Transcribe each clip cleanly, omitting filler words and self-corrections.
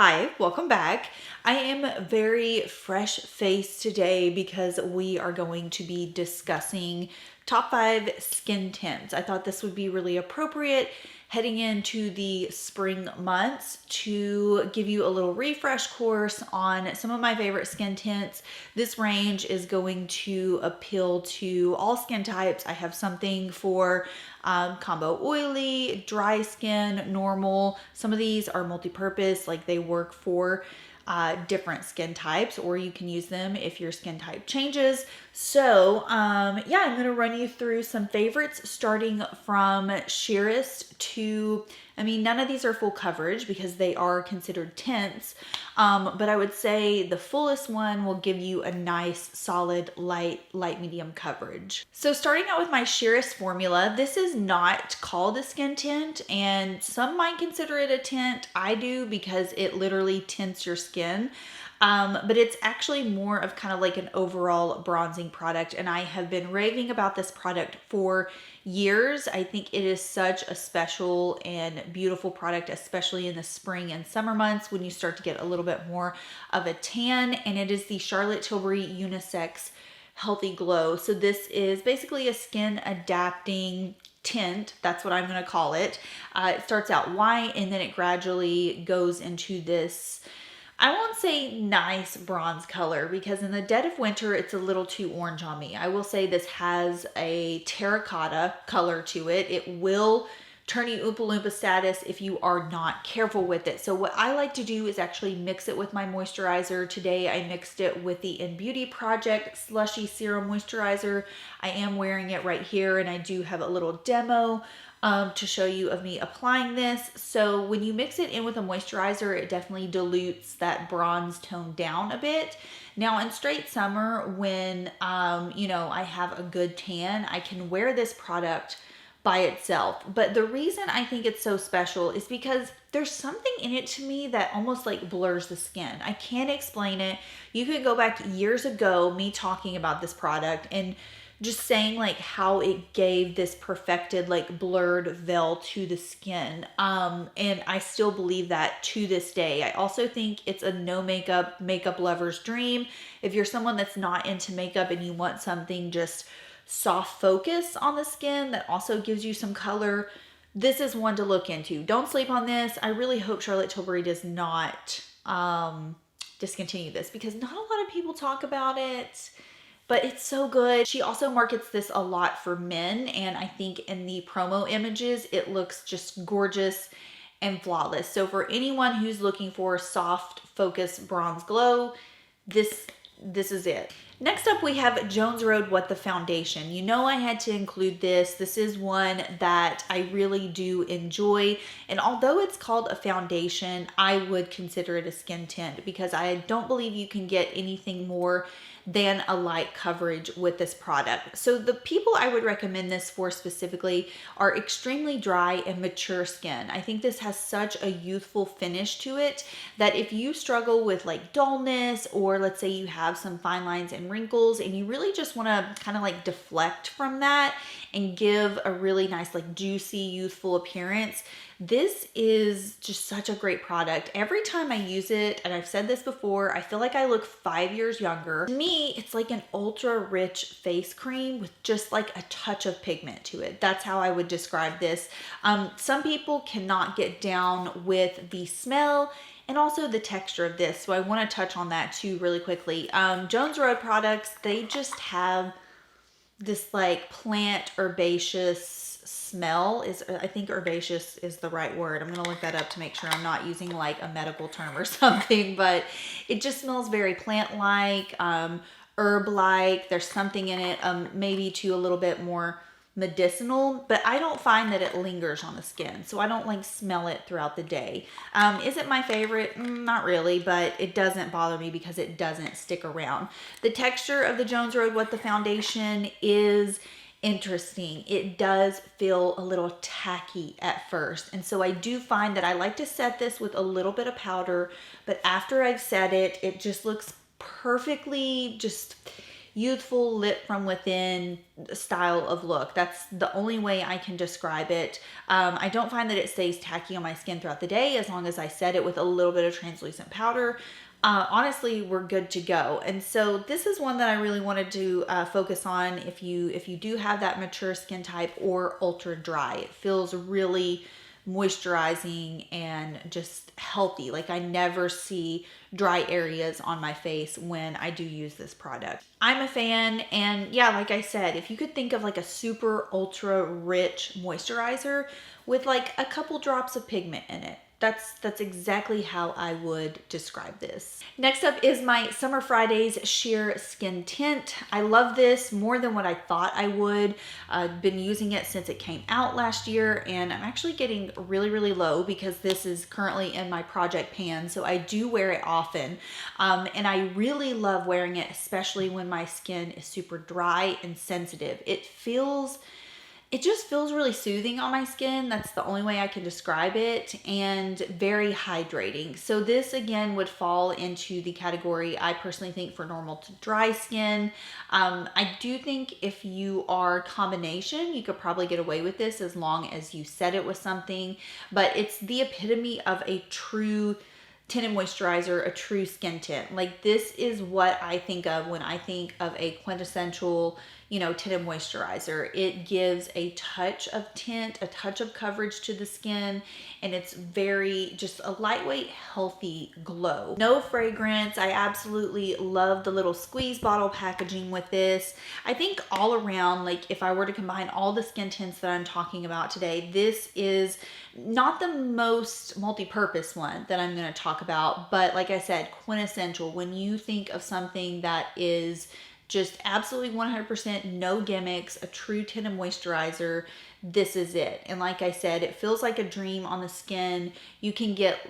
Hi, welcome back. I am very fresh faced today because we are going to be discussing top 5 skin tints. I thought this would be really appropriate heading into the spring months to give you a little refresh course on some of my favorite skin tints. This range is going to appeal to all skin types. I have something for combo oily, dry skin, normal. Some of these are multi-purpose, like they work for different skin types, or you can use them if your skin type changes. So yeah, I'm gonna run you through some favorites starting from sheerest to, I mean, none of these are full coverage because they are considered tints, but I would say the fullest one will give you a nice solid light medium coverage. So starting out with my sheerest formula, this is not called a skin tint, and some might consider it a tint. I do because it literally tints your skin. But it's actually more of kind of like an overall bronzing product, and I have been raving about this product for years. I think it is such a special and beautiful product, especially in the spring and summer months when you start to get a little bit more of a tan, and it is the Charlotte Tilbury Unisex Healthy Glow. So this is basically a skin adapting tint. That's what I'm going to call it. It starts out white and then it gradually goes into this, I won't say nice bronze color because in the dead of winter, it's a little too orange on me. I will say this has a terracotta color to it. It will turn you Oompa Loompa status if you are not careful with it. So what I like to do is actually mix it with my moisturizer. Today I mixed it with the In Beauty Project Slushy Serum Moisturizer. I am wearing it right here, and I do have a little demo to show you of me applying this. So when you mix it in with a moisturizer, it definitely dilutes that bronze tone down a bit. Now in straight summer, when I have a good tan, I can wear this product by itself. But the reason I think it's so special is because there's something in it to me that almost like blurs the skin. I can't explain it. You could go back years ago, me talking about this product and just saying like how it gave this perfected like blurred veil to the skin. And I still believe that to this day. I also think it's a no makeup lover's dream. If you're someone that's not into makeup and you want something just soft focus on the skin that also gives you some color, this is one to look into. Don't sleep on this. I really hope Charlotte Tilbury does not discontinue this because not a lot of people talk about it, but it's so good. She also markets this a lot for men, and I think in the promo images, it looks just gorgeous and flawless. So for anyone who's looking for a soft focus bronze glow, this is it. Next up, we have Jones Road What the Foundation. You know I had to include this. This is one that I really do enjoy. And although it's called a foundation, I would consider it a skin tint because I don't believe you can get anything more than a light coverage with this product. So the people I would recommend this for specifically are extremely dry and mature skin. I think this has such a youthful finish to it that if you struggle with like dullness, or let's say you have some fine lines and wrinkles and you really just want to kind of like deflect from that and give a really nice like juicy youthful appearance, this is just such a great product. Every time I use it, and I've said this before, I feel like I look 5 years younger. To me, it's like an ultra rich face cream with just like a touch of pigment to it. That's how I would describe this. Some people cannot get down with the smell and also the texture of this. So I want to touch on that too really quickly. Jones Road products, they just have this like plant herbaceous smell. I think herbaceous is the right word. I'm gonna look that up to make sure I'm not using like a medical term or something, but it just smells very plant-like, herb-like. There's something in it, maybe too a little bit more medicinal, but I don't find that it lingers on the skin, so I don't like smell it throughout the day. Is it my favorite? Not really, but it doesn't bother me because it doesn't stick around. The texture of the Jones Road What the Foundation is interesting. It does feel a little tacky at first, and so I do find that I like to set this with a little bit of powder, but after I've set it, it just looks perfectly just youthful, lit from within style of look. That's the only way I can describe it. I don't find that it stays tacky on my skin throughout the day as long as I set it with a little bit of translucent powder. Honestly, we're good to go. And so this is one that I really wanted to focus on if you do have that mature skin type or ultra dry. It feels really moisturizing and just healthy. Like I never see dry areas on my face when I do use this product. I'm a fan, and yeah, like I said, if you could think of like a super ultra rich moisturizer with like a couple drops of pigment in it, that's exactly how I would describe this. Next up is my Summer Fridays Sheer Skin Tint. I love this more than what I thought I would. I've been using it since it came out last year, and I'm actually getting really, really low because this is currently in my project pan, so I do wear it often. And I really love wearing it, especially when my skin is super dry and sensitive. It just feels really soothing on my skin. That's the only way I can describe it, and very hydrating. So this again would fall into the category I personally think for normal to dry skin. I do think if you are combination, you could probably get away with this as long as you set it with something, but it's the epitome of a true tinted moisturizer, a true skin tint. Like this is what I think of when I think of a quintessential, tinted moisturizer. It gives a touch of tint, a touch of coverage to the skin, and it's very just a lightweight, healthy glow. No fragrance. I absolutely love the little squeeze bottle packaging with this. I think all around, like if I were to combine all the skin tints that I'm talking about today, this is not the most multi-purpose one that I'm going to talk about, but like I said, quintessential. When you think of something that is just absolutely 100% no gimmicks, a true tinted moisturizer, this is it. And like I said, it feels like a dream on the skin. You can get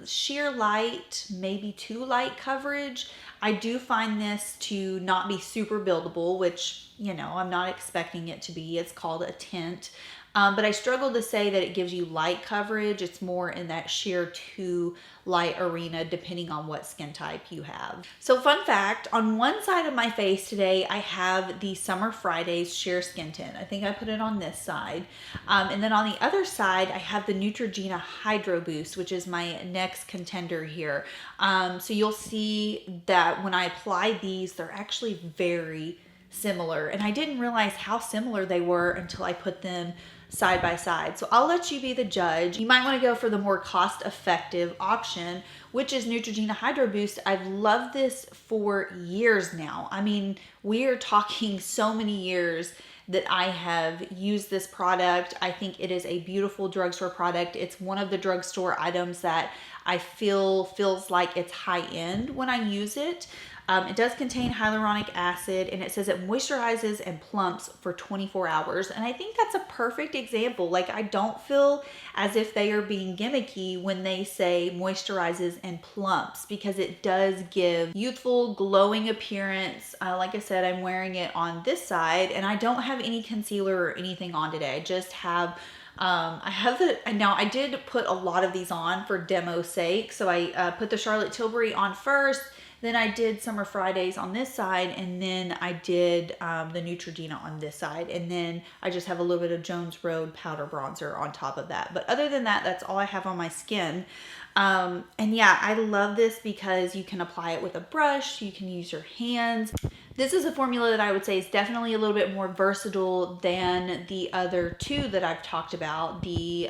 sheer light, maybe too light coverage. I do find this to not be super buildable, which, I'm not expecting it to be. It's called a tint. But I struggle to say that it gives you light coverage. It's more in that sheer to light arena, depending on what skin type you have. So fun fact, on one side of my face today, I have the Summer Fridays Sheer Skin Tint. I think I put it on this side. And then on the other side, I have the Neutrogena Hydro-Boost, which is my next contender here. So you'll see that when I apply these, they're actually very similar. And I didn't realize how similar they were until I put them side by side. So I'll let you be the judge. You might want to go for the more cost-effective option, which is Neutrogena Hydro Boost. I've loved this for years now. I mean, we are talking so many years that I have used this product. I think it is a beautiful drugstore product. It's one of the drugstore items that I feels like it's high end when I use it. It does contain hyaluronic acid, and it says it moisturizes and plumps for 24 hours. And I think that's a perfect example. Like, I don't feel as if they are being gimmicky when they say moisturizes and plumps, because it does give youthful, glowing appearance. Like I said, I'm wearing it on this side, and I don't have any concealer or anything on today. I just have now I did put a lot of these on for demo's sake. So I put the Charlotte Tilbury on first, then I did Summer Fridays on this side, and then I did the Neutrogena on this side, and then I just have a little bit of Jones Road powder bronzer on top of that. But other than that, that's all I have on my skin. And yeah, I love this because you can apply it with a brush, you can use your hands. This is a formula that I would say is definitely a little bit more versatile than the other two that I've talked about, the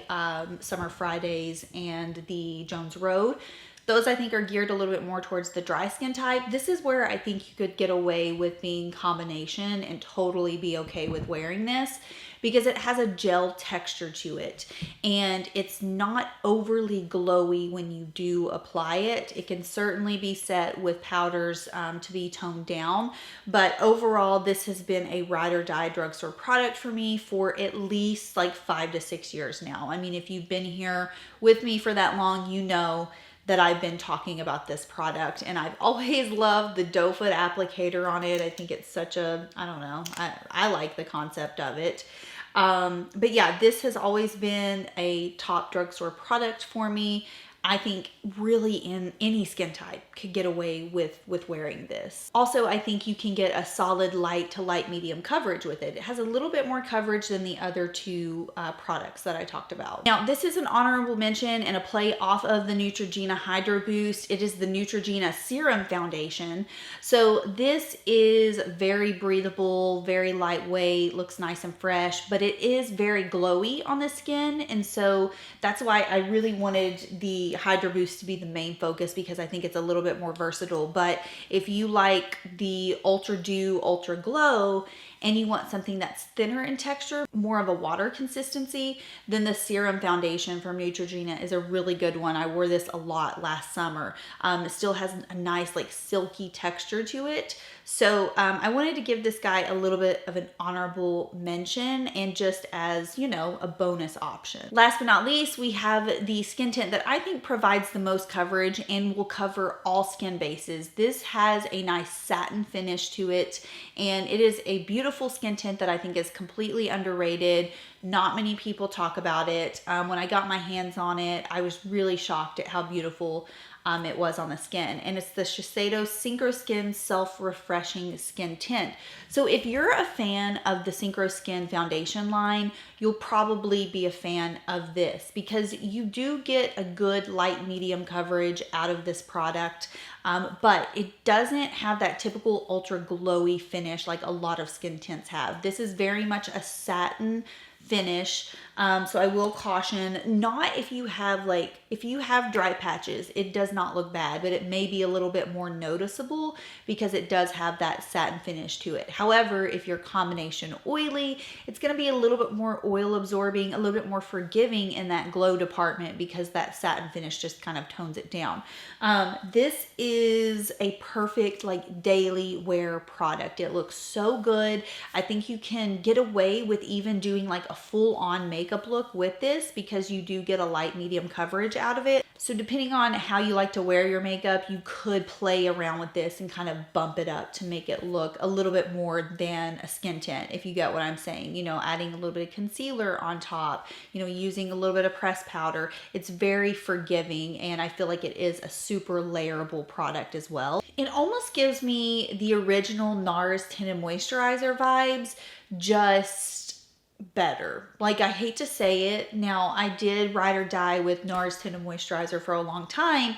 Summer Fridays and the Jones Road. Those I think are geared a little bit more towards the dry skin type. This is where I think you could get away with being combination and totally be okay with wearing this, because it has a gel texture to it and it's not overly glowy when you do apply it. It can certainly be set with powders to be toned down, but overall this has been a ride or die drugstore product for me for at least like 5 to 6 years now. I mean, if you've been here with me for that long, you know that I've been talking about this product, and I've always loved the doe foot applicator on it. I think it's such a, I don't know, I like the concept of it. But yeah, this has always been a top drugstore product for me. I think really in any skin type could get away with wearing this. Also, I think you can get a solid light to light medium coverage with it. It has a little bit more coverage than the other two products that I talked about. Now, this is an honorable mention and a play off of the Neutrogena Hydro-Boost. It is the Neutrogena Serum Foundation. So this is very breathable, very lightweight, looks nice and fresh, but it is very glowy on the skin. And so that's why I really wanted the Hydro-Boost to be the main focus, because I think it's a little bit more versatile. But if you like the Ultra Dew Ultra Glow and you want something that's thinner in texture, more of a water consistency, then the Serum Foundation from Neutrogena is a really good one. I wore this a lot last summer. It still has a nice like silky texture to it. So I wanted to give this guy a little bit of an honorable mention, and just as, you know, a bonus option. Last but not least, we have the skin tint that I think provides the most coverage and will cover all skin bases. This has a nice satin finish to it, and it is a beautiful skin tint that I think is completely underrated. Not many people talk about it. When I got my hands on it, I was really shocked at how beautiful it was on the skin. And it's the Shiseido Synchro Skin Self-Refreshing Skin Tint. So if you're a fan of the Synchro Skin foundation line, you'll probably be a fan of this, because you do get a good light medium coverage out of this product. But it doesn't have that typical ultra glowy finish like a lot of skin tints have. This is very much a satin finish. So I will caution, not if you have dry patches, it does not look bad, but it may be a little bit more noticeable because it does have that satin finish to it. However, if you're combination oily, it's going to be a little bit more oil absorbing, a little bit more forgiving in that glow department, because that satin finish just kind of tones it down. This is a perfect like daily wear product. It looks so good. I think you can get away with even doing like a full on makeup look with this, because you do get a light medium coverage out of it. So depending on how you like to wear your makeup, you could play around with this and kind of bump it up to make it look a little bit more than a skin tint, if you get what I'm saying. You know, adding a little bit of concealer on top, you know, using a little bit of pressed powder. It's very forgiving, and I feel like it is a super layerable product as well. It almost gives me the original NARS Tinted Moisturizer vibes, just better. Like, I hate to say it. Now, I did ride or die with NARS Tinted Moisturizer for a long time,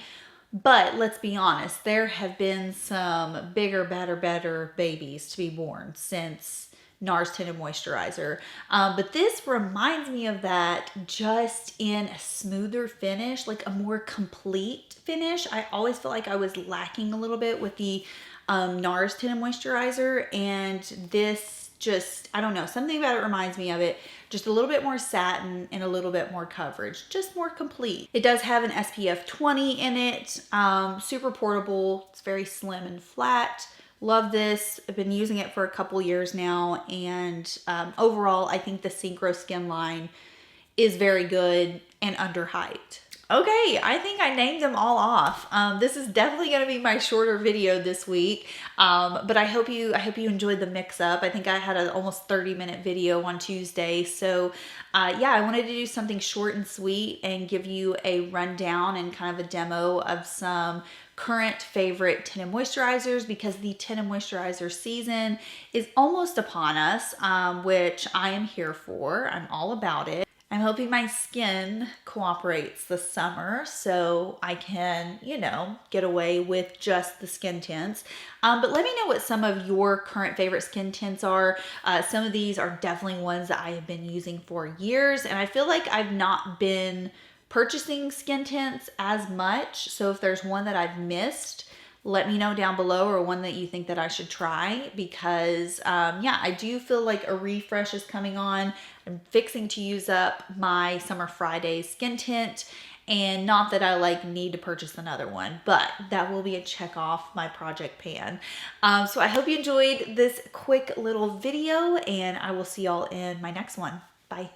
but let's be honest, there have been some bigger, better babies to be born since NARS Tinted Moisturizer. But this reminds me of that, just in a smoother finish, like a more complete finish. I always felt like I was lacking a little bit with the NARS Tinted Moisturizer, and this just, I don't know, something about it reminds me of it. Just a little bit more satin and a little bit more coverage, just more complete. It does have an SPF 20 in it, super portable. It's very slim and flat. Love this. I've been using it for a couple years now, and overall, I think the Synchro Skin line is very good and underhyped. Okay, I think I named them all off. This is definitely going to be my shorter video this week, but I hope you enjoyed the mix up. I think I had an almost 30-minute video on Tuesday, so yeah, I wanted to do something short and sweet and give you a rundown and kind of a demo of some current favorite tinted moisturizers, because the tinted moisturizer season is almost upon us, which I am here for. I'm all about it. I'm hoping my skin cooperates this summer so I can, you know, get away with just the skin tints. But let me know what some of your current favorite skin tints are. Some of these are definitely ones that I have been using for years, and I feel like I've not been purchasing skin tints as much. So if there's one that I've missed, let me know down below, or one that you think that I should try, because yeah, I do feel like a refresh is coming on. I'm fixing to use up my Summer Fridays skin tint, and not that I like need to purchase another one, but that will be a check off my project pan. So I hope you enjoyed this quick little video, and I will see y'all in my next one. Bye.